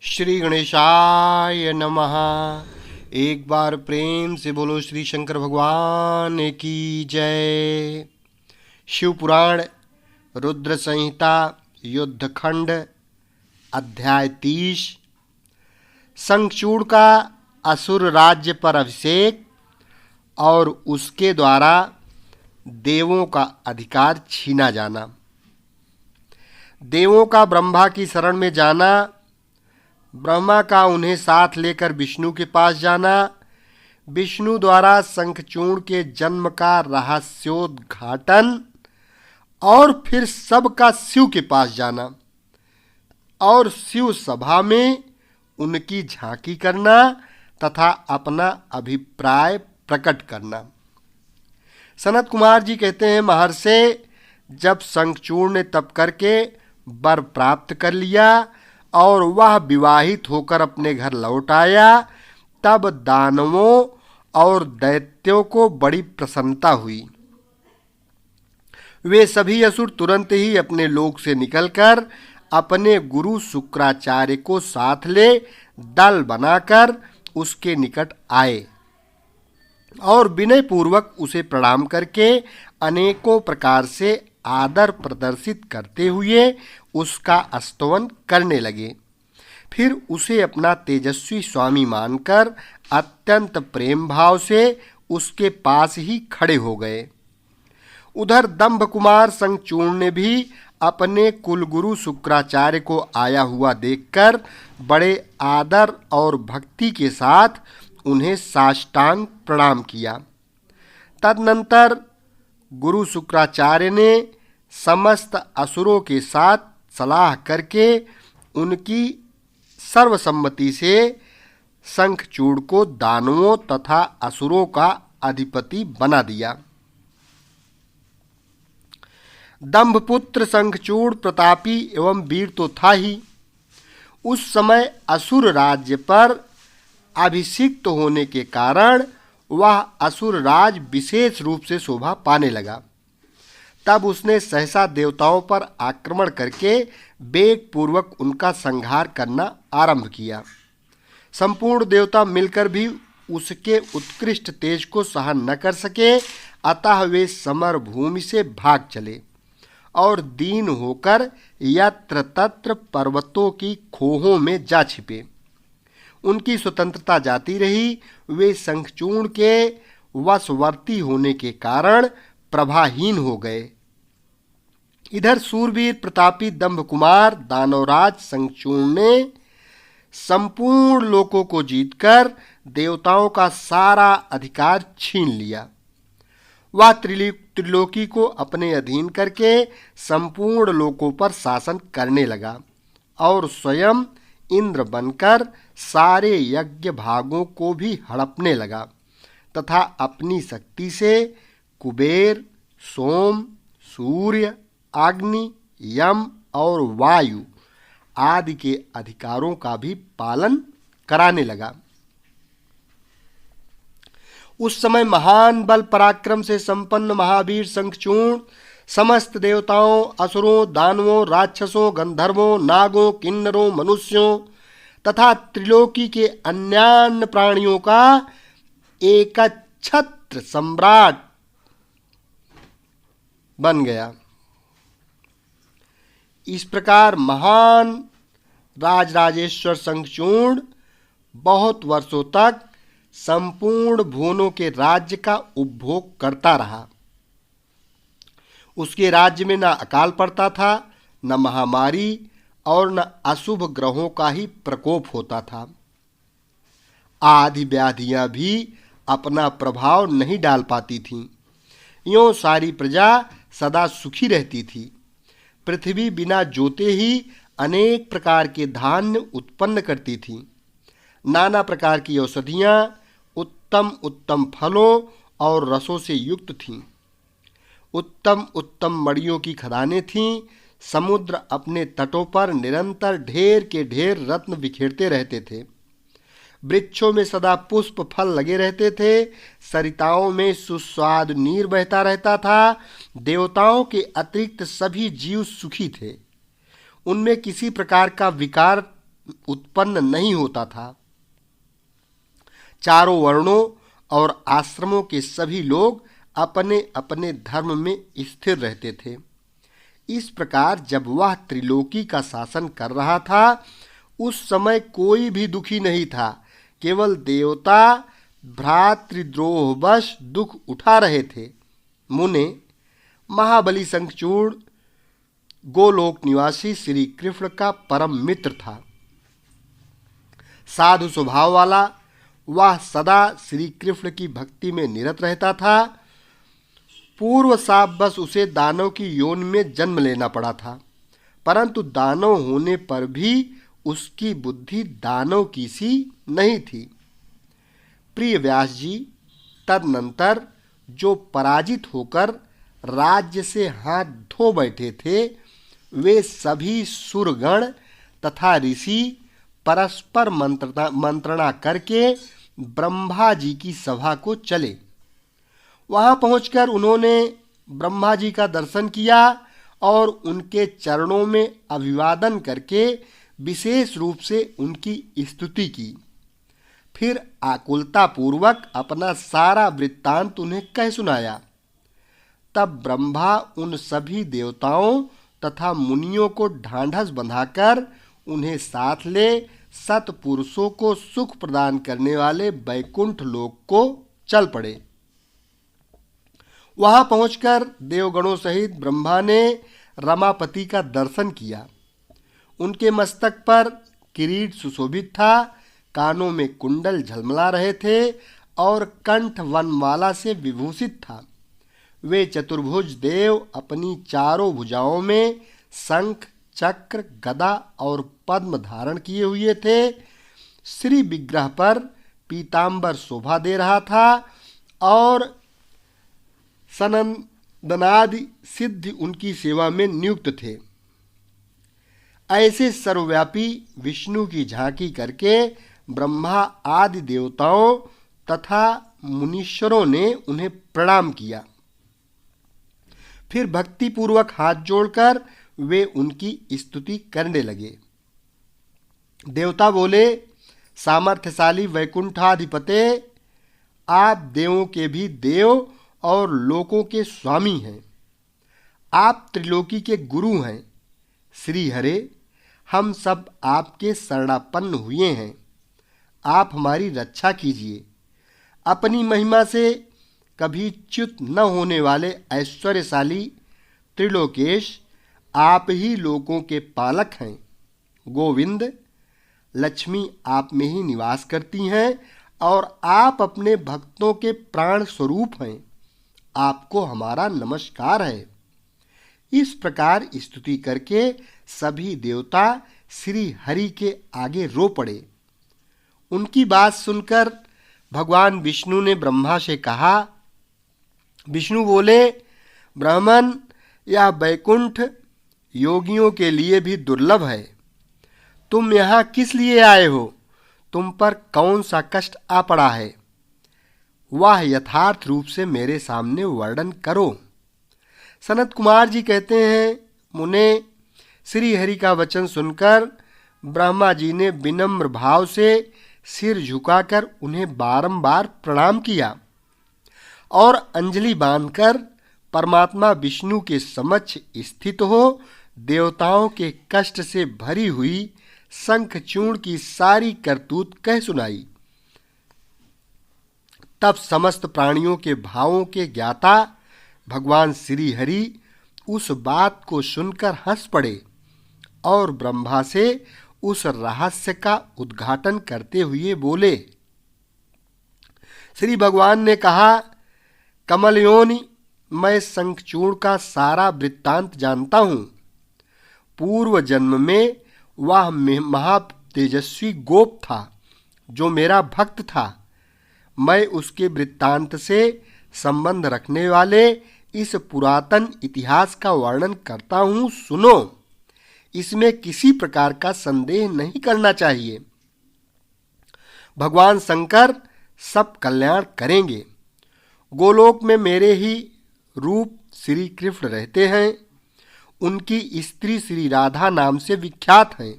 श्री गणेशाय नमः। एक बार प्रेम से बोलो श्री शंकर भगवान की जय। शिव पुराण रुद्र संहिता युद्धखंड अध्याय 30। शंखचूड़ का असुर राज्य पर अभिषेक और उसके द्वारा देवों का अधिकार छीना जाना। देवों का ब्रह्मा की शरण में जाना, ब्रह्मा का उन्हें साथ लेकर विष्णु के पास जाना, विष्णु द्वारा शंखचूड़ के जन्म का रहस्योद्घाटन और फिर सबका शिव के पास जाना और शिव सभा में उनकी झांकी करना तथा अपना अभिप्राय प्रकट करना। सनत कुमार जी कहते हैं, महर्षि, जब शंखचूड़ ने तप करके वर प्राप्त कर लिया और वह विवाहित होकर अपने घर लौट आया, तब दानवों और दैत्यों को बड़ी प्रसन्नता हुई। वे सभी असुर तुरंत ही अपने लोक से निकलकर अपने गुरु शुक्राचार्य को साथ ले दल बनाकर उसके निकट आए और विनय पूर्वक उसे प्रणाम करके अनेकों प्रकार से आदर प्रदर्शित करते हुए उसका स्तवन करने लगे। फिर उसे अपना तेजस्वी स्वामी मानकर अत्यंत प्रेम भाव से उसके पास ही खड़े हो गए। उधर दंभ कुमार शंखचूड़ ने भी अपने कुलगुरु शुक्राचार्य को आया हुआ देखकर बड़े आदर और भक्ति के साथ उन्हें साष्टांग प्रणाम किया। तदनंतर गुरु शुक्राचार्य ने समस्त असुरों के साथ सलाह करके उनकी सर्वसम्मति से शंखचूड़ को दानवों तथा असुरों का अधिपति बना दिया। दंभपुत्र शंखचूड़ प्रतापी एवं वीर तो था ही। उस समय असुर राज्य पर अभिषिक्त होने के कारण वह असुर राज विशेष रूप से शोभा पाने लगा। तब उसने सहसा देवताओं पर आक्रमण करके वेग पूर्वक उनका संहार करना आरंभ किया। संपूर्ण देवता मिलकर भी उसके उत्कृष्ट तेज को सहन न कर सके, अतः वे समर भूमि से भाग चले और दीन होकर यत्र तत्र पर्वतों की खोहों में जा छिपे। उनकी स्वतंत्रता जाती रही। वे शंखचूड़ के वशवर्ती होने के कारण प्रभाहीन हो गए। इधर सूरवीर प्रतापी दंभ कुमार दानवराज शंखचूड़ ने संपूर्ण लोकों को जीतकर देवताओं का सारा अधिकार छीन लिया। वह त्रिलोकी को अपने अधीन करके संपूर्ण लोकों पर शासन करने लगा और स्वयं इंद्र बनकर सारे यज्ञ भागों को भी हड़पने लगा तथा अपनी शक्ति से कुबेर, सोम, सूर्य, अग्नि, यम और वायु आदि के अधिकारों का भी पालन कराने लगा। उस समय महान बल पराक्रम से संपन्न महावीर शंखचूड़ समस्त देवताओं, असुरों, दानवों, राक्षसों, गंधर्वों, नागों, किन्नरों, मनुष्यों तथा त्रिलोकी के अन्यान्य प्राणियों का एकछत्र सम्राट बन गया। इस प्रकार महान राजराजेश्वर शंखचूड़ बहुत वर्षों तक संपूर्ण भुवनों के राज्य का उपभोग करता रहा। उसके राज्य में न अकाल पड़ता था, न महामारी और न अशुभ ग्रहों का ही प्रकोप होता था। आदि व्याधियां भी अपना प्रभाव नहीं डाल पाती थीं। यों सारी प्रजा सदा सुखी रहती थी। पृथ्वी बिना जोते ही अनेक प्रकार के धान्य उत्पन्न करती थी। नाना प्रकार की औषधियाँ उत्तम उत्तम फलों और रसों से युक्त थीं। उत्तम उत्तम मड़ियों की खदानें थीं। समुद्र अपने तटों पर निरंतर ढेर के ढेर रत्न बिखेरते रहते थे। वृक्षों में सदा पुष्प फल लगे रहते थे। सरिताओं में सुस्वादु नीर बहता रहता था। देवताओं के अतिरिक्त सभी जीव सुखी थे। उनमें किसी प्रकार का विकार उत्पन्न नहीं होता था। चारों वर्णों और आश्रमों के सभी लोग अपने अपने धर्म में स्थिर रहते थे। इस प्रकार जब वह त्रिलोकी का शासन कर रहा था, उस समय कोई भी दुखी नहीं था। केवल देवता भ्रातृद्रोहवश दुख उठा रहे थे। मुने, महाबली शंखचूड़ गोलोक निवासी श्री कृष्ण का परम मित्र था। साधु स्वभाव वाला वह सदा श्री कृष्ण की भक्ति में निरत रहता था। पूर्व शापवश उसे दानव की योनि में जन्म लेना पड़ा था, परंतु दानव होने पर भी उसकी बुद्धि दानव की सी नहीं थी। प्रिय व्यास जी तदनंतर जो पराजित होकर राज्य से हाथ धो बैठे थे, वे सभी सुरगण तथा ऋषि परस्पर मंत्रणा करके ब्रह्मा जी की सभा को चले। वहां पहुंचकर उन्होंने ब्रह्मा जी का दर्शन किया और उनके चरणों में अभिवादन करके विशेष रूप से उनकी स्तुति की। फिर आकुलतापूर्वक अपना सारा वृत्तांत उन्हें कह सुनाया। तब ब्रह्मा उन सभी देवताओं तथा मुनियों को ढांढस बंधाकर उन्हें साथ ले सत्पुरुषों को सुख प्रदान करने वाले वैकुंठ लोक को चल पड़े। वहां पहुंचकर देवगणों सहित ब्रह्मा ने रमापति का दर्शन किया। उनके मस्तक पर किरीट सुशोभित था, कानों में कुंडल झलमला रहे थे और कंठ वनमाला से विभूषित था। वे चतुर्भुज देव अपनी चारों भुजाओं में शंख, चक्र, गदा और पद्म धारण किए हुए थे। श्री विग्रह पर पीतांबर शोभा दे रहा था और सनंदनादि सिद्ध उनकी सेवा में नियुक्त थे। ऐसे सर्वव्यापी विष्णु की झांकी करके ब्रह्मा आदि देवताओं तथा मुनीश्वरों ने उन्हें प्रणाम किया। फिर भक्तिपूर्वक हाथ जोड़कर वे उनकी स्तुति करने लगे। देवता बोले, सामर्थ्यशाली वैकुंठाधिपते, आप देवों के भी देव और लोकों के स्वामी हैं। आप त्रिलोकी के गुरु हैं। श्री हरे, हम सब आपके शरणापन्न हुए हैं। आप हमारी रक्षा कीजिए। अपनी महिमा से कभी च्युत न होने वाले ऐश्वर्यशाली त्रिलोकेश, आप ही लोकों के पालक हैं। गोविंद, लक्ष्मी आप में ही निवास करती हैं और आप अपने भक्तों के प्राण स्वरूप हैं। आपको हमारा नमस्कार है। इस प्रकार स्तुति करके सभी देवता श्री हरि के आगे रो पड़े। उनकी बात सुनकर भगवान विष्णु ने ब्रह्मा से कहा। विष्णु बोले, ब्राह्मण, यह वैकुंठ योगियों के लिए भी दुर्लभ है। तुम यहाँ किस लिए आए हो? तुम पर कौन सा कष्ट आ पड़ा है? वह यथार्थ रूप से मेरे सामने वर्णन करो। सनत कुमार जी कहते हैं, मुने, श्री हरि का वचन सुनकर ब्रह्मा जी ने विनम्र भाव से सिर झुकाकर उन्हें बारंबार प्रणाम किया और अंजलि बांधकर परमात्मा विष्णु के समक्ष स्थित हो देवताओं के कष्ट से भरी हुई शंखचूड़ की सारी करतूत कह सुनाई। तब समस्त प्राणियों के भावों के ज्ञाता भगवान श्री हरि उस बात को सुनकर हंस पड़े और ब्रह्मा से उस रहस्य का उद्घाटन करते हुए बोले। श्री भगवान ने कहा, कमलयोनि, मैं शंखचूड़ का सारा वृत्तांत जानता हूँ। पूर्व जन्म में वह महातेजस्वी गोप था जो मेरा भक्त था। मैं उसके वृत्तांत से संबंध रखने वाले इस पुरातन इतिहास का वर्णन करता हूँ, सुनो। इसमें किसी प्रकार का संदेह नहीं करना चाहिए। भगवान शंकर सब कल्याण करेंगे। गोलोक में मेरे ही रूप श्री कृष्ण रहते हैं। उनकी स्त्री श्री राधा नाम से विख्यात हैं।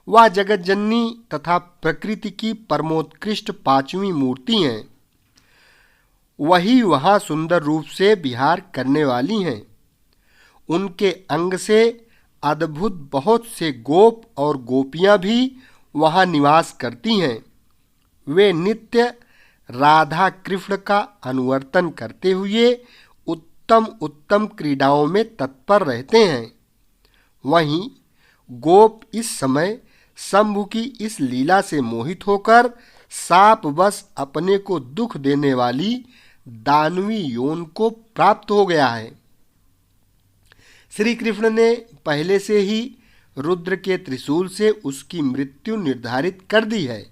वह जगत जननी तथा प्रकृति की परमोत्कृष्ट पांचवी मूर्ति हैं। वही वहाँ सुंदर रूप से विहार करने वाली हैं। उनके अंग से अद्भुत बहुत से गोप और गोपियाँ भी वहाँ निवास करती हैं। वे नित्य राधा कृष्ण का अनुवर्तन करते हुए उत्तम उत्तम क्रीड़ाओं में तत्पर रहते हैं। वहीं गोप इस समय शंभु की इस लीला से मोहित होकर शापवश अपने को दुख देने वाली दानवी योन को प्राप्त हो गया है। श्री कृष्ण ने पहले से ही रुद्र के त्रिशूल से उसकी मृत्यु निर्धारित कर दी है।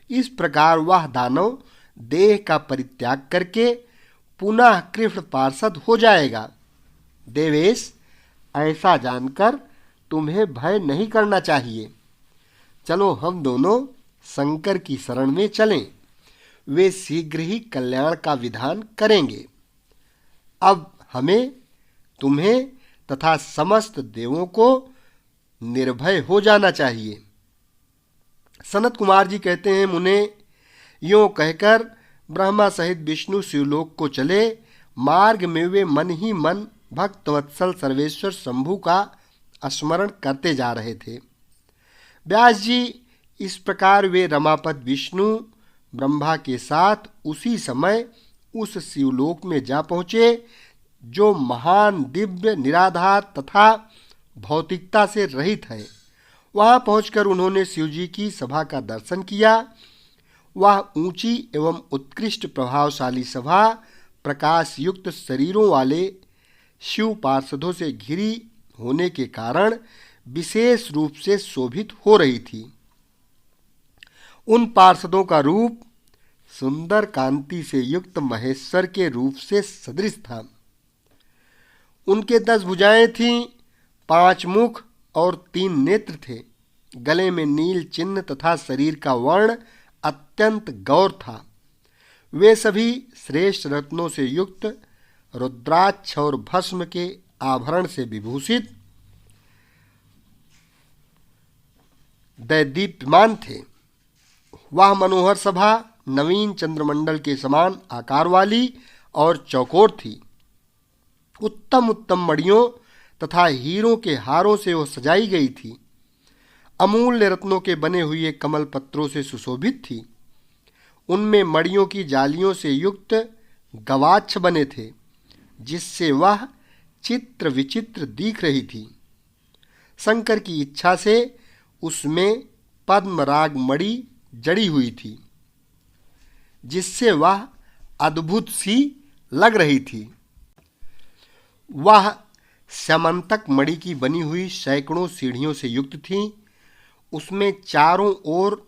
इस प्रकार वह दानव देह का परित्याग करके पुनः कृष्ण पार्षद हो जाएगा। देवेश, ऐसा जानकर तुम्हें भय नहीं करना चाहिए। चलो हम दोनों शंकर की शरण में चलें, वे शीघ्र ही कल्याण का विधान करेंगे। अब हमें, तुम्हें तथा समस्त देवों को निर्भय हो जाना चाहिए। सनत कुमार जी कहते हैं, मुने, यों कहकर ब्रह्मा सहित विष्णु शिवलोक को चले। मार्ग में वे मन ही मन भक्तवत्सल सर्वेश्वर शंभु का स्मरण करते जा रहे थे। व्यास जी, इस प्रकार वे रमापति विष्णु ब्रह्मा के साथ उसी समय उस शिवलोक में जा पहुँचे जो महान, दिव्य, निराधार तथा भौतिकता से रहित है। वहाँ पहुंचकर उन्होंने शिवजी की सभा का दर्शन किया। वह ऊंची एवं उत्कृष्ट प्रभावशाली सभा प्रकाश युक्त शरीरों वाले शिव पार्षदों से घिरी होने के कारण विशेष रूप से शोभित हो रही थी। उन पार्षदों का रूप सुंदर कांति से युक्त महेश्वर के रूप से सदृश था। उनके 10 भुजाएं थीं, 5 मुख और 3 नेत्र थे। गले में नील चिन्ह तथा शरीर का वर्ण अत्यंत गौर था। वे सभी श्रेष्ठ रत्नों से युक्त, रुद्राक्ष और भस्म के आभरण से विभूषित दैदीप्यमान थे। वह मनोहर सभा नवीन चंद्रमंडल के समान आकार वाली और चौकोर थी। उत्तम उत्तम मणियों तथा हीरों के हारों से वह सजाई गई थी। अमूल्य रत्नों के बने हुए कमल पत्रों से सुशोभित थी। उनमें मणियों की जालियों से युक्त गवाक्ष बने थे, जिससे वह चित्र विचित्र दिख रही थी। शंकर की इच्छा से उसमें पद्मराग मणि जड़ी हुई थी, जिससे वह अद्भुत सी लग रही थी। वह स्यमंतक मणि की बनी हुई सैकड़ों सीढ़ियों से युक्त थी। उसमें चारों ओर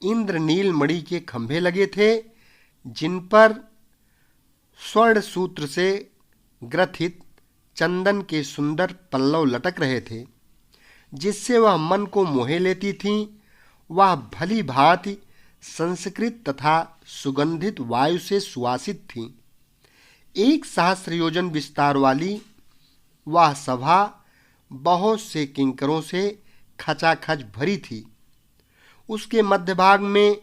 इंद्रनील मणि के खंभे लगे थे, जिन पर स्वर्ण सूत्र से ग्रथित चंदन के सुंदर पल्लव लटक रहे थे, जिससे वह मन को मोहे लेती थीं। वह भली भांति संस्कृत तथा सुगंधित वायु से सुवासित थीं। 1 सहस्र योजन विस्तार वाली वह सभा बहुत से किंकरों से खचाखच भरी थी। उसके मध्य भाग में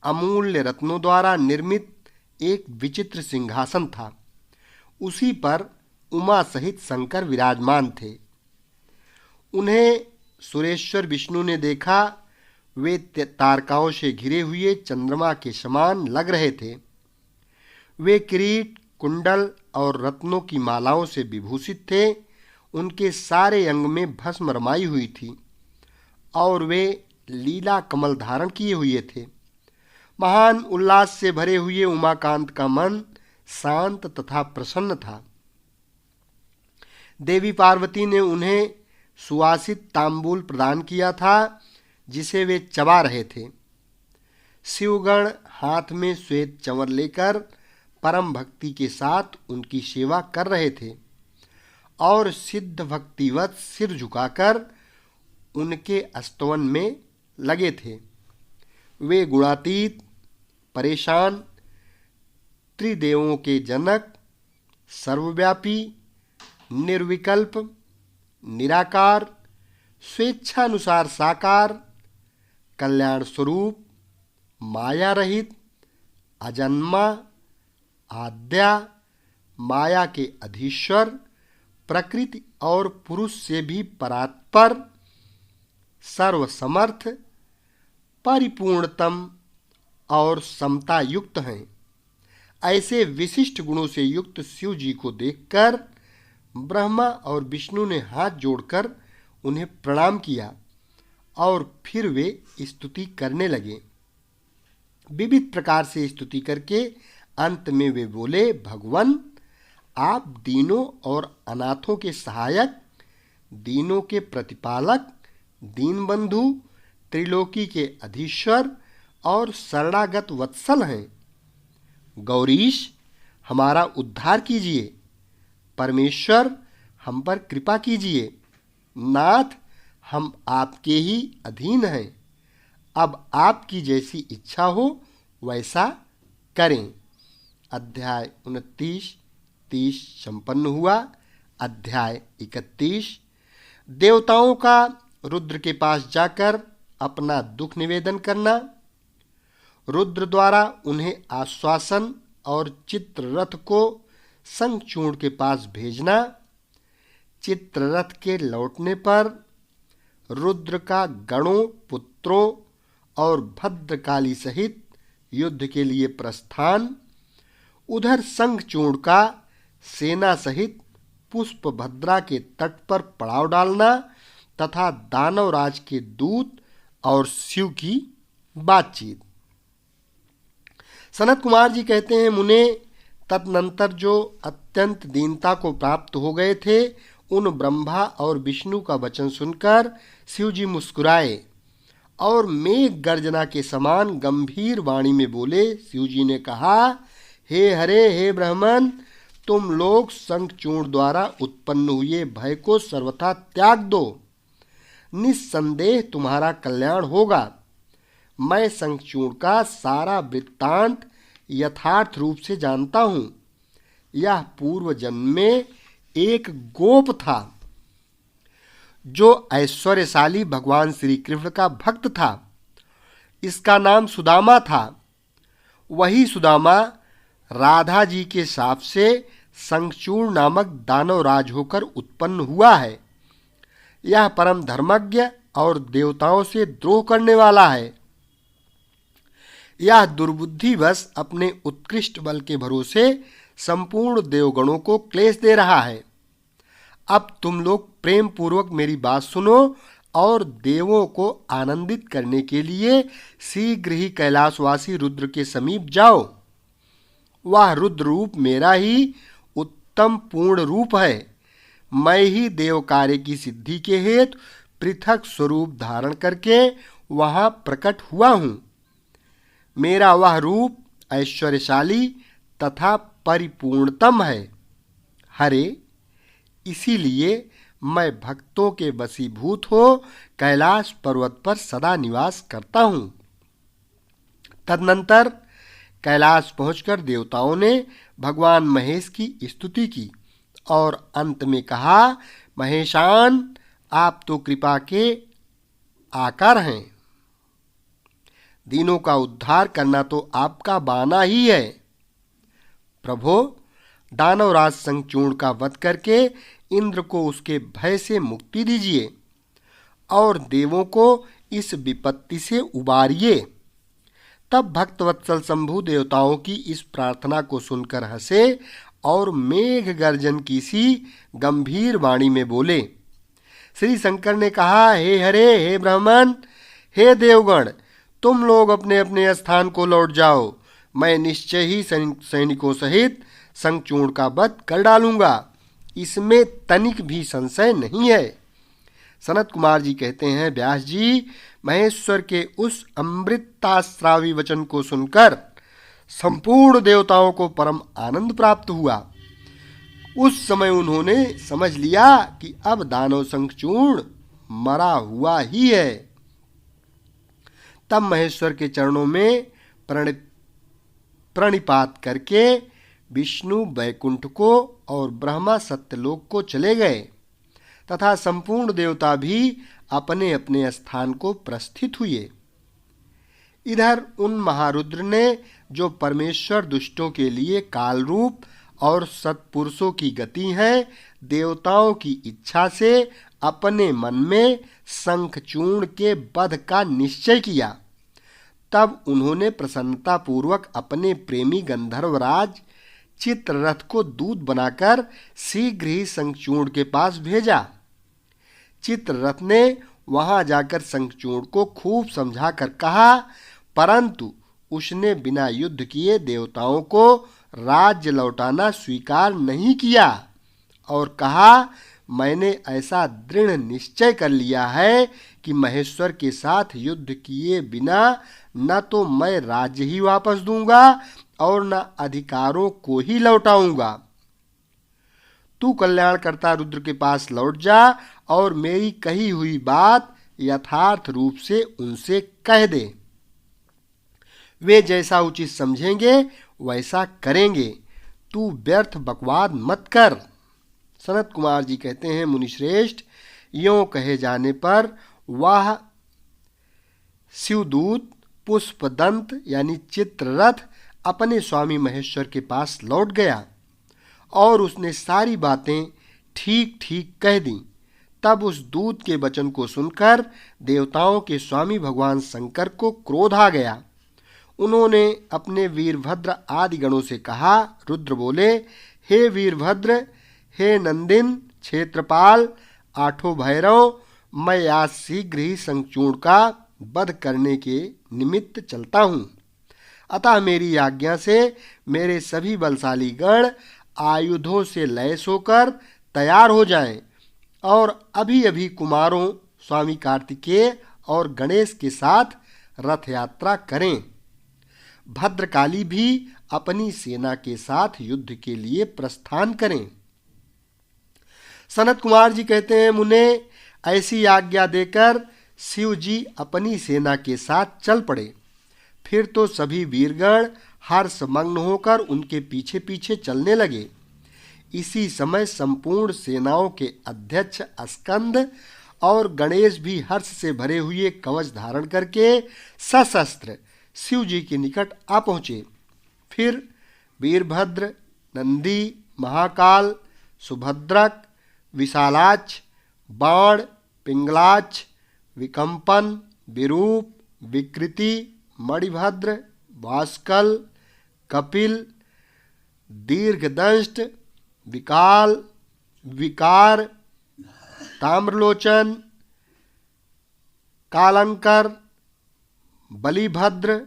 अमूल्य रत्नों द्वारा निर्मित एक विचित्र सिंहासन था। उसी पर उमा सहित शंकर विराजमान थे। उन्हें सुरेश्वर विष्णु ने देखा। वे तारकाओं से घिरे हुए चंद्रमा के समान लग रहे थे। वे किरीट, कुंडल और रत्नों की मालाओं से विभूषित थे। उनके सारे अंग में भस्म रमाई हुई थी और वे लीला कमल धारण किए हुए थे। महान उल्लास से भरे हुए उमाकांत का मन शांत तथा प्रसन्न था। देवी पार्वती ने उन्हें सुवासित तांबूल प्रदान किया था, जिसे वे चबा रहे थे। शिवगण हाथ में श्वेत चंवर लेकर परम भक्ति के साथ उनकी सेवा कर रहे थे और सिद्ध भक्तिवत सिर झुकाकर उनके स्तवन में लगे थे। वे गुणातीत, परेशान, त्रिदेवों के जनक, सर्वव्यापी, निर्विकल्प, निराकार, स्वेच्छानुसार साकार कल्याण स्वरूप, माया रहित, अजन्मा, आद्या, माया के अधीश्वर, प्रकृति और पुरुष से भी परात्पर, सर्वसमर्थ, परिपूर्णतम और समता युक्त हैं। ऐसे विशिष्ट गुणों से युक्त शिव जी को देखकर ब्रह्मा और विष्णु ने हाथ जोड़कर उन्हें प्रणाम किया और फिर वे स्तुति करने लगे। विविध प्रकार से स्तुति करके अंत में वे बोले, भगवान, आप दीनों और अनाथों के सहायक, दीनों के प्रतिपालक, दीनबंधु, त्रिलोकी के अधीश्वर और शरणागत वत्सल हैं। गौरीश, हमारा उद्धार कीजिए। परमेश्वर, हम पर कृपा कीजिए। नाथ, हम आपके ही अधीन हैं। अब आपकी जैसी इच्छा हो वैसा करें। अध्याय 29-30 संपन्न हुआ। अध्याय 31। देवताओं का रुद्र के पास जाकर अपना दुख निवेदन करना, रुद्र द्वारा उन्हें आश्वासन और चित्ररथ को शंखचूड़ के पास भेजना, चित्ररथ के लौटने पर रुद्र का गणों, पुत्रों और भद्रकाली सहित युद्ध के लिए प्रस्थान, उधर शंखचूड़ का सेना सहित पुष्पभद्रा के तट पर पड़ाव डालना तथा दानवराज के दूत और शिव की बातचीत। सनत कुमार जी कहते हैं, मुने, तदनंतर जो अत्यंत दीनता को प्राप्त हो गए थे, उन ब्रह्मा और विष्णु का वचन सुनकर शिव जी मुस्कुराए और मेघ गर्जना के समान गंभीर वाणी में बोले। शिव जी ने कहा, हे हरे, हे ब्राह्मण, तुम लोग शंखचूड़ द्वारा उत्पन्न हुए भय को सर्वथा त्याग दो। निस्संदेह तुम्हारा कल्याण होगा। मैं शंखचूड़ का सारा वृत्तांत यथार्थ रूप से जानता हूँ। यह पूर्व जन्म में एक गोप था जो ऐश्वर्यशाली भगवान श्री कृष्ण का भक्त था। इसका नाम सुदामा था। वही सुदामा राधा जी के शाप से शंखचूड़ नामक दानवराज होकर उत्पन्न हुआ है। यह परम धर्मज्ञ और देवताओं से द्रोह करने वाला है। यह दुर्बुद्धिवश अपने उत्कृष्ट बल के भरोसे संपूर्ण देवगणों को क्लेश दे रहा है। अब तुम लोग प्रेम पूर्वक मेरी बात सुनो और देवों को आनंदित करने के लिए शीघ्र ही कैलाशवासी रुद्र के समीप जाओ। वह रुद्र रूप मेरा ही उत्तम पूर्ण रूप है। मैं ही देव कार्य की सिद्धि के हेतु पृथक स्वरूप धारण करके वहां प्रकट हुआ हूं। मेरा वह रूप ऐश्वर्यशाली तथा परिपूर्णतम है। हरे, इसीलिए मैं भक्तों के वशीभूत हो कैलाश पर्वत पर सदा निवास करता हूं। तदनंतर कैलाश पहुंचकर देवताओं ने भगवान महेश की स्तुति की और अंत में कहा, महेशान, आप तो कृपा के आकार हैं। दीनों का उद्धार करना तो आपका बाना ही है। प्रभो, दानवराज शंखचूड़ का वध करके इंद्र को उसके भय से मुक्ति दीजिए और देवों को इस विपत्ति से उबारिए। तब भक्तवत्सल शंभु देवताओं की इस प्रार्थना को सुनकर हंसे और मेघ गर्जन की सी गंभीर वाणी में बोले। श्री शंकर ने कहा, हे हरे, हे ब्राह्मण, हे देवगण, तुम लोग अपने अपने स्थान को लौट जाओ। मैं निश्चय ही सैनिकों सहित शंखचूड़ का वध कर डालूंगा। इसमें तनिक भी संशय नहीं है। सनत कुमार जी कहते हैं, व्यास जी, महेश्वर के उस अमृतास्रावी वचन को सुनकर संपूर्ण देवताओं को परम आनंद प्राप्त हुआ। उस समय उन्होंने समझ लिया कि अब दानव शंखचूड़ मरा हुआ ही है। तब महेश्वर के चरणों में प्रणिपात करके विष्णु वैकुंठ को और ब्रह्मा सत्यलोक को चले गए तथा संपूर्ण देवता भी अपने अपने स्थान को प्रस्थित हुए। इधर उन महारुद्र ने जो परमेश्वर दुष्टों के लिए काल रूप और सत्पुरुषों की गति है, देवताओं की इच्छा से अपने मन में शंखचूर्ण के वध का निश्चय किया। तब उन्होंने प्रसन्नतापूर्वक अपने प्रेमी गंधर्वराज चित्ररथ को दूत बनाकर शीघ्र ही शंखचूर्ण के पास भेजा। चित्ररथ ने वहां जाकर शंखचूर्ण को खूब समझाकर कहा, परंतु उसने बिना युद्ध किए देवताओं को राज्य लौटाना स्वीकार नहीं किया और कहा, मैंने ऐसा दृढ़ निश्चय कर लिया है कि महेश्वर के साथ युद्ध किए बिना न तो मैं राज्य ही वापस दूंगा और न अधिकारों को ही लौटाऊंगा। तू कल्याणकर्ता रुद्र के पास लौट जा और मेरी कही हुई बात यथार्थ रूप से उनसे कह दे। वे जैसा उचित समझेंगे वैसा करेंगे। तू व्यर्थ बकवाद मत कर। सनत कुमार जी कहते हैं, मुनिश्रेष्ठ, यों कहे जाने पर वह शिवदूत पुष्पदंत यानी चित्ररथ अपने स्वामी महेश्वर के पास लौट गया और उसने सारी बातें ठीक ठीक कह दी। तब उस दूत के वचन को सुनकर देवताओं के स्वामी भगवान शंकर को क्रोध आ गया। उन्होंने अपने वीरभद्र आदि गणों से कहा। रुद्र बोले, हे वीरभद्र, हे नंदिन, क्षेत्रपाल, आठों भैरव, मैं आज शीघ्र ही शंखचूर्ण का वध करने के निमित्त चलता हूँ। अतः मेरी आज्ञा से मेरे सभी बलशाली गण आयुधों से लैस होकर तैयार हो जाएं और अभी अभी कुमारों स्वामी कार्तिकेय और गणेश के साथ रथ यात्रा करें। भद्रकाली भी अपनी सेना के साथ युद्ध के लिए प्रस्थान करें। सनत कुमार जी कहते हैं, मुने, ऐसी आज्ञा देकर शिव जी अपनी सेना के साथ चल पड़े। फिर तो सभी वीरगण हर्षमग्न होकर उनके पीछे पीछे चलने लगे। इसी समय संपूर्ण सेनाओं के अध्यक्ष स्कंद और गणेश भी हर्ष से भरे हुए कवच धारण करके सशस्त्र शिव जी के निकट आ पहुँचे। फिर वीरभद्र, नंदी, महाकाल, सुभद्रक, विशालाक्ष, बाण, पिंगलाक्ष, विकंपन, विरूप, विकृति, मणिभद्र, भास्कल, कपिल, दीर्घदंष्ट, विकाल, विकार, ताम्रलोचन, कालंकर, बलिभद्र,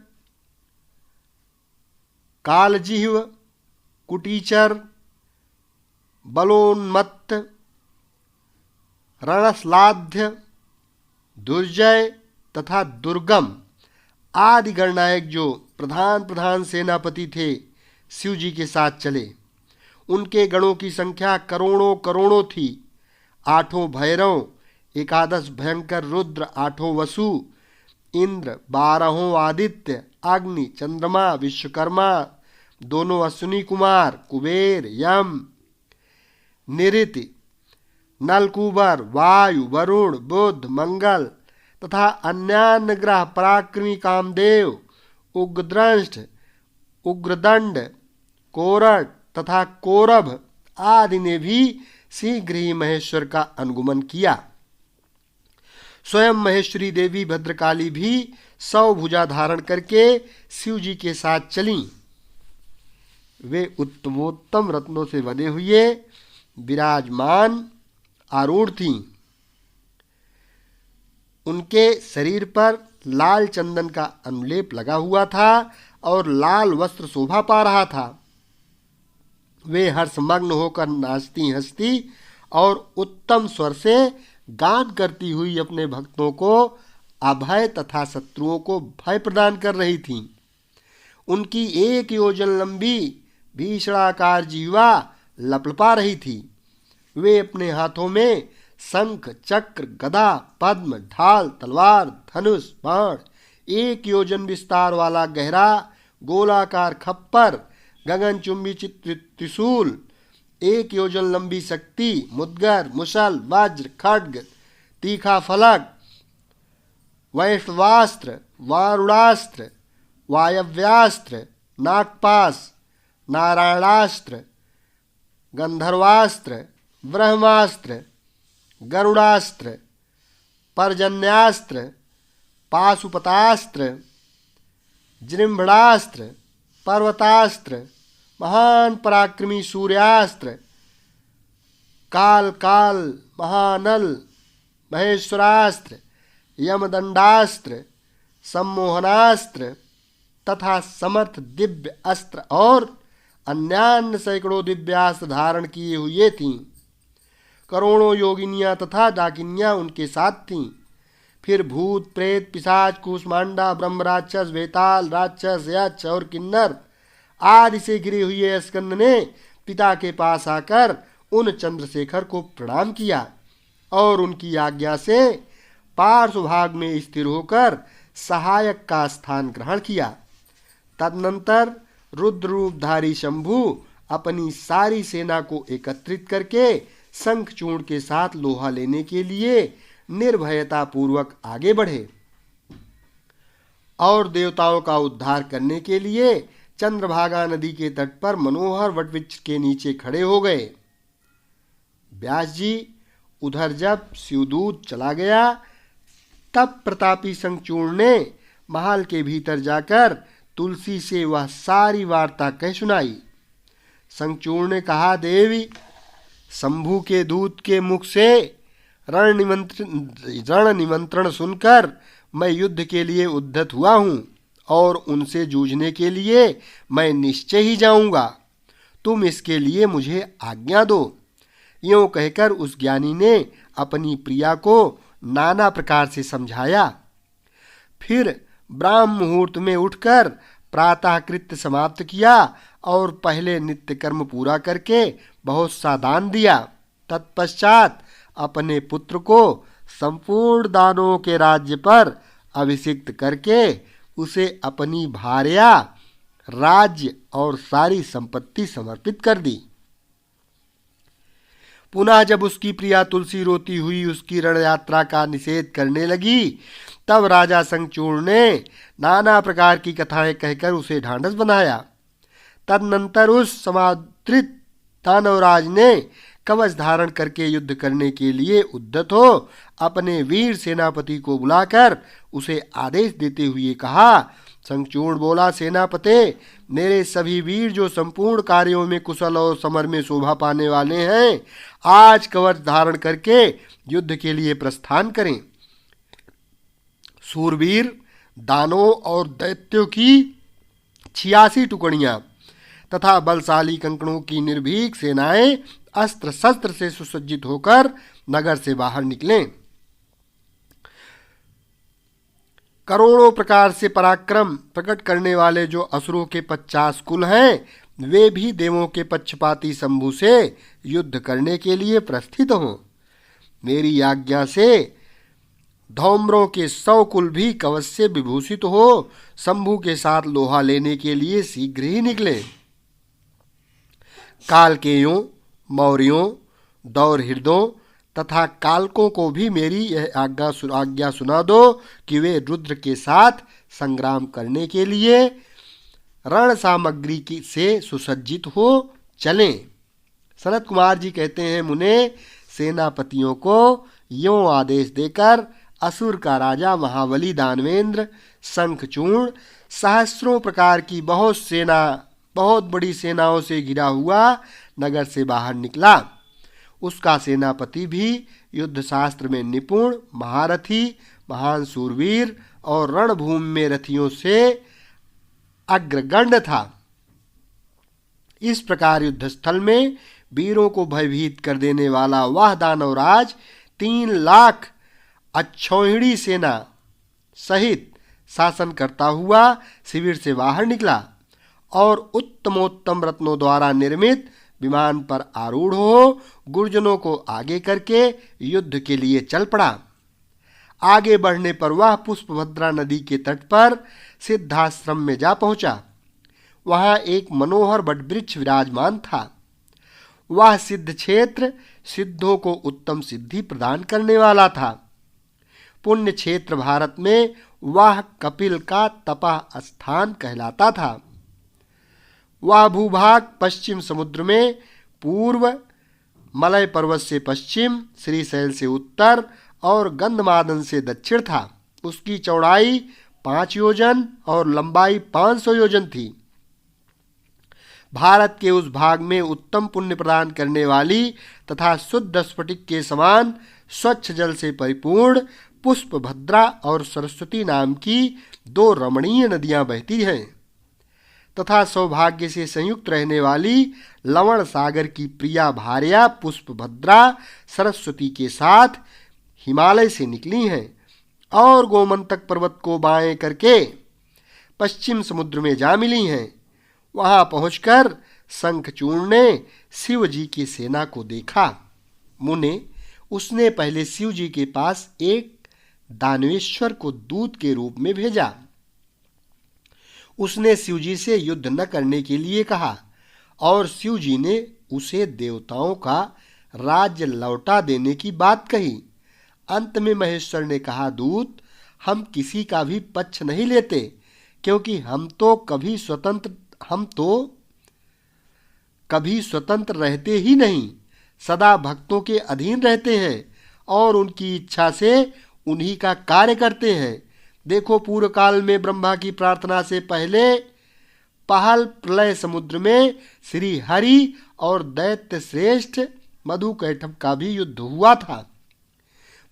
कालजिह्व, कुटीचर, बलोन्मत्त, रणस्लाध्य, दुर्जय तथा दुर्गम आदि गणनायक जो प्रधान सेनापति थे, शिव जी के साथ चले। उनके गणों की संख्या करोड़ों करोड़ों थी। आठों भैरव, एकादश भयंकर रुद्र, आठों वसु, इंद्र, 12 आदित्य, अग्नि, चंद्रमा, विश्वकर्मा, दोनों अश्विनी कुमार, कुबेर, यम, निऋति, नलकूबर, वायु, वरुण, बुध, मंगल तथा अन्यान्य ग्रह पराक्रमी कामदेव, उग्रद्रष्ट, उग्रदंड, कोरट तथा कौरभ आदि ने भी शीघ्र ही महेश्वर का अनुगमन किया। स्वयं महेश्वरी देवी भद्रकाली भी 100 भुजा धारण करके शिव जी के साथ चलीं। वे उत्तमोत्तम रत्नों से बने हुए विराजमान आरूढ़ थीं। उनके शरीर पर लाल चंदन का अनुलेप लगा हुआ था और लाल वस्त्र शोभा पा रहा था। वे हर्षमग्न होकर नाचती हंसती और उत्तम स्वर से गान करती हुई अपने भक्तों को अभय तथा शत्रुओं को भय प्रदान कर रही थीं। उनकी 1 योजन लंबी भीषणाकार जीवा लपलपा रही थी। वे अपने हाथों में शंख, चक्र, गदा, पद्म, ढाल, तलवार, धनुष, बाण, 1 योजन विस्तार वाला गहरा गोलाकार खप्पर, गगनचुंबी त्रिशूल, 1 योजन लंबी शक्ति, मुद्गर, मुसल, वज्र, खड्ग, तीखा फलक, वैष्णवास्त्र, वारुणास्त्र, वायव्यास्त्र, नागपाश, नारायणास्त्र, गंधर्वास्त्र, ब्रह्मास्त्र, गरुड़ास्त्र, पर्जन्यास्त्र, पाशुपतास्त्र, जृंभणास्त्र, पर्वतास्त्र, महान पराक्रमी सूर्यास्त्र, काल काल, महानल, महेश्वरास्त्र, यमदंडास्त्र, सम्मोहनास्त्र तथा समर्थ दिव्य अस्त्र और अन्यान्य सैकड़ों दिव्यास्त्र धारण किए हुए थीं। करोड़ों योगिनियां तथा डाकिनियां उनके साथ थीं। फिर भूत, प्रेत, पिशाच, कूष्मांडा, ब्रह्म राक्षस, वेताल राक्षस, यक्ष और किन्नर आदि से घिरे हुए स्कंद ने पिता के पास आकर उन चंद्रशेखर को प्रणाम किया और उनकी आज्ञा से पार्श्वभाग में स्थिर होकर सहायक का स्थान ग्रहण किया। तदनंतर रुद्र रूपधारी शंभु अपनी सारी सेना को एकत्रित करके शंखचूर्ण के साथ लोहा लेने के लिए निर्भयता पूर्वक आगे बढ़े और देवताओं का उद्धार करने के लिए चंद्रभागा नदी के तट पर मनोहर वटवृक्ष के नीचे खड़े हो गए। व्यास जी उधर जब शिवदूत चला गया तब प्रतापी शंखचूर्ण ने महल के भीतर जाकर तुलसी से वह सारी वार्ता कह सुनाई। शंखचूर्ण ने कहा, देवी, शंभु के दूत के मुख से रण निमंत्रण सुनकर मैं युद्ध के लिए उद्यत हुआ हूँ और उनसे जूझने के लिए मैं निश्चय ही जाऊंगा। तुम इसके लिए मुझे आज्ञा दो। यूँ कहकर उस ज्ञानी ने अपनी प्रिया को नाना प्रकार से समझाया। फिर ब्राह्म मुहूर्त में उठकर प्रातः कृत्य समाप्त किया और पहले नित्य कर्म पूरा करके बहुत सा दान दिया। तत्पश्चात अपने पुत्र को संपूर्ण दानों के राज्य पर अभिषिक्त करके उसे अपनी भार्या, राज्य और सारी संपत्ति समर्पित कर दी। पुनः जब उसकी प्रिया तुलसी रोती हुई उसकी रण यात्रा का निषेध करने लगी तब राजा शंखचूर्ण ने नाना प्रकार की कथाएं कहकर उसे ढांढस बनाया। तदनंतर उस समादृत दानवराज ने कवच धारण करके युद्ध करने के लिए उद्यत हो अपने वीर सेनापति को बुलाकर उसे आदेश देते हुए कहा। शंखचूर्ण बोला, सेनापते, मेरे सभी वीर जो संपूर्ण कार्यों में कुशल और समर में शोभा पाने वाले हैं, आज कवच धारण करके युद्ध के लिए प्रस्थान करें। सूरवीर दानवों और दैत्यों की 86 टुकड़ियां तथा बलशाली कंकड़ों की निर्भीक सेनाएं अस्त्र शस्त्र से सुसज्जित होकर नगर से बाहर निकलें। करोड़ों प्रकार से पराक्रम प्रकट करने वाले जो असुरों के 50 कुल हैं, वे भी देवों के पक्षपाती शंभु से युद्ध करने के लिए प्रस्थित हों। मेरी आज्ञा से धौम्रों के 100 कुल भी कवच से विभूषित हो शंभु के साथ लोहा लेने के लिए शीघ्र ही निकले। कालकेयों, मौर्यों, दौरहृदों तथा कालकों को भी मेरी यह आज्ञा सुना दो कि वे रुद्र के साथ संग्राम करने के लिए रण सामग्री से सुसज्जित हो चलें। सनत कुमार जी कहते हैं, मुने सेनापतियों को यों आदेश देकर असुर का राजा महाबली दानवेंद्र शंखचूर्ण सहस्रों प्रकार की बहुत बड़ी सेनाओं से घिरा हुआ नगर से बाहर निकला। उसका सेनापति भी युद्ध शास्त्र में निपुण, महारथी, महान सूरवीर और रणभूमि में रथियों से अग्रगण्य था। इस प्रकार युद्धस्थल में वीरों को भयभीत कर देने वाला वह दानवराज 3 लाख अक्षौहिणी सेना सहित शासन करता हुआ शिविर से बाहर निकला और उत्तमोत्तम रत्नों द्वारा निर्मित विमान पर आरूढ़ हो गुर्जनों को आगे करके युद्ध के लिए चल पड़ा। आगे बढ़ने पर वह पुष्पभद्रा नदी के तट पर सिद्धाश्रम में जा पहुंचा। वहां एक मनोहर वटवृक्ष विराजमान था। वह सिद्ध क्षेत्र सिद्धों को उत्तम सिद्धि प्रदान करने वाला था। पुण्य क्षेत्र भारत में वह कपिल का तपह स्थान कहलाता था। वह भूभाग पश्चिम समुद्र में पूर्व, मलय पर्वत से पश्चिम, श्रीशैल से उत्तर और गंधमादन से दक्षिण था। उसकी चौड़ाई 5 योजन और लंबाई 500 योजन थी। भारत के उस भाग में उत्तम पुण्य प्रदान करने वाली तथा शुद्ध स्फटिक के समान स्वच्छ जल से परिपूर्ण पुष्पभद्रा और सरस्वती नाम की 2 रमणीय नदियां बहती हैं तथा सौभाग्य से संयुक्त रहने वाली लवण सागर की प्रिया भार्या पुष्पभद्रा सरस्वती के साथ हिमालय से निकली हैं और गोमंतक पर्वत को बाएं करके पश्चिम समुद्र में जा मिली हैं। वहां पहुंचकर शंखचूर्ण ने शिव जी की सेना को देखा। मुने, उसने पहले शिव जी के पास एक दानवेश्वर को दूत के रूप में भेजा। उसने शिव जी से युद्ध न करने के लिए कहा और शिव जी ने उसे देवताओं का राज्य लौटा देने की बात कही। अंत में महेश्वर ने कहा, दूत, हम किसी का भी पक्ष नहीं लेते, क्योंकि हम तो कभी स्वतंत्र रहते ही नहीं, सदा भक्तों के अधीन रहते हैं और उनकी इच्छा से उन्हीं का कार्य करते हैं। देखो, पूर्व काल में ब्रह्मा की प्रार्थना से पहले पहल प्रलय समुद्र में श्री हरि और दैत्य श्रेष्ठ मधुकैटभ का भी युद्ध हुआ था।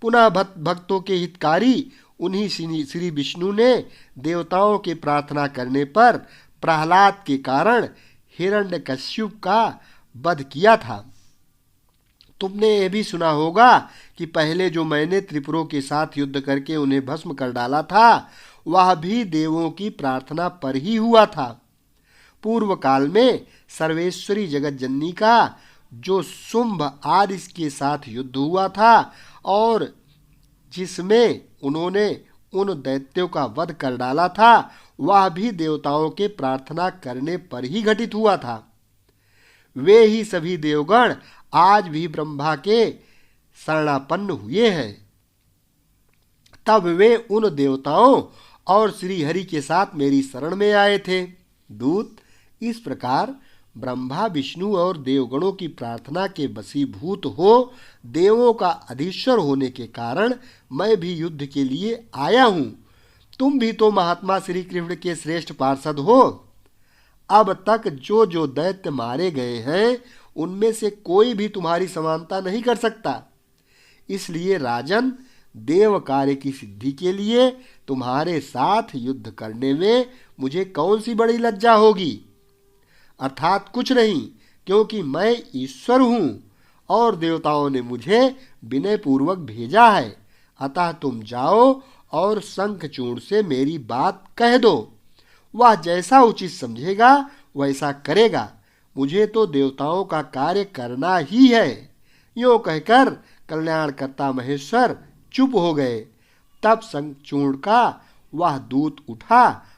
पुनः भक्तों के हितकारी उन्हीं श्री विष्णु ने देवताओं के प्रार्थना करने पर प्रहलाद के कारण हिरण्यकश्यप का वध किया था। तुमने यह भी सुना होगा कि पहले जो मैंने त्रिपुरों के साथ युद्ध करके उन्हें भस्म कर डाला था, वह भी देवों की प्रार्थना पर ही हुआ था। पूर्व काल में सर्वेश्वरी जगत जननी का जो शुंभ आदि के साथ युद्ध हुआ था और जिसमें उन्होंने उन दैत्यों का वध कर डाला था, वह भी देवताओं के प्रार्थना करने पर ही घटित हुआ था। वे ही सभी देवगण आज भी ब्रह्मा के शरणापन्न हुए हैं। तब वे उन देवताओं और श्री हरि के साथ मेरी शरण में आए थे। दूत, इस प्रकार ब्रह्मा, विष्णु और देवगणों की प्रार्थना के वशीभूत हो देवों का अधीश्वर होने के कारण मैं भी युद्ध के लिए आया हूं। तुम भी तो महात्मा श्री कृष्ण के श्रेष्ठ पार्षद हो। अब तक जो जो दैत्य मारे गए हैं, उनमें से कोई भी तुम्हारी समानता नहीं कर सकता। इसलिए राजन, देव कार्य की सिद्धि के लिए तुम्हारे साथ युद्ध करने में मुझे कौन सी बड़ी लज्जा होगी? अर्थात कुछ नहीं, क्योंकि मैं ईश्वर हूं और देवताओं ने मुझे विनय पूर्वक भेजा है। अतः तुम जाओ और शंखचूर्ण से मेरी बात कह दो। वह जैसा उचित समझेगा वैसा करेगा। मुझे तो देवताओं का कार्य करना ही है। यूँ कहकर कल्याणकर्ता महेश्वर चुप हो गए। तब शंखचूर्ण का वह दूत उठा